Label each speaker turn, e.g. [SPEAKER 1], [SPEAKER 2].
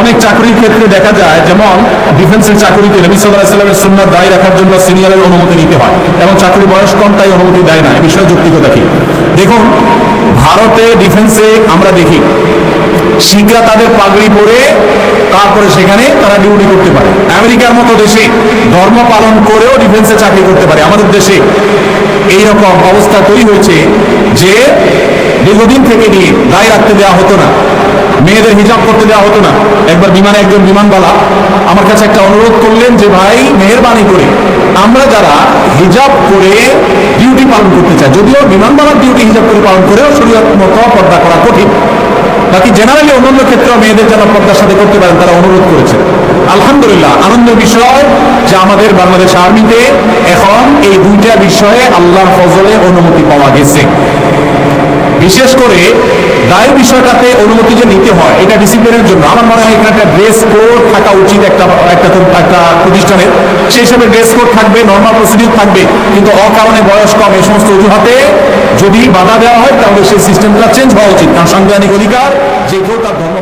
[SPEAKER 1] অনেক চাকরির ক্ষেত্রে দেখা যায়, যেমন ডিফেন্সের চাকরিতে নবী সাল্লাল্লাহু আলাইহি ওয়াসাল্লামের সুন্নাত দায়ী রাখার জন্য সিনিয়রের অনুমতি নিতে হয় এবং চাকরির বয়স কম তাই অনুমতি দেয় না। এই বিষয়ে যৌক্তিকতা কি? দেখুন, ভারতে ডিফেন্সে আমরা দেখি শিখরা তাদের পাগড়ি পরে তারপরে সেখানে তারা ডিউটি করতে পারে। আমেরিকার মতো দেশে ধর্ম পালন করেও ডিফেন্সে চাকরি করতে পারে। আমাদের দেশে এইরকম অবস্থা তৈরি হয়েছে যে দীর্ঘদিন থেকে নিয়ে দায় রাখতে দেওয়া হতো না, মেয়েদের হিজাব করতে দেওয়া হতো না। একবার বিমানে একজন বিমানবালা আমার কাছে একটা অনুরোধ করলেন যে ভাই মেহেরবানি করে আমরা যারা হিজাব করে ডিউটি পালন করতে চাই, যদিও বিমানবালার ডিউটি হিজাব করে পালন করেও শরীয়ত মতো পর্দা করা কঠিন, বাকি জেনারেলি অন্যান্য ক্ষেত্রেও মেয়েদের যারা পর্দার সাথে করতে পারেন তারা অনুরোধ করেছেন। আলহামদুলিল্লাহ, আনন্দের বিষয় যে আমাদের বাংলাদেশ আর্মিতে এখন এই দুইটা বিষয়ে আল্লাহর ফজলে অনুমতি পাওয়া গেছে। বিশেষ করে দায়ের বিষয়টাতে অনুমতি যে নিতে হয় এটা ডিসিপ্লিনের জন্য আমার মনে হয় এখানে একটা ড্রেস কোড থাকা উচিত একটা প্রতিষ্ঠানের। সেই হিসাবে ড্রেস কোড থাকবে, নর্মাল প্রসিডিউর থাকবে, কিন্তু অকারণে বয়স কম এই সমস্ত অজুহাতে যদি বাধা দেওয়া হয় তাহলে সেই সিস্টেমটা চেঞ্জ হওয়া উচিত। কারণ সাংবিধানিক অধিকার যে কেউ তার ধর্ম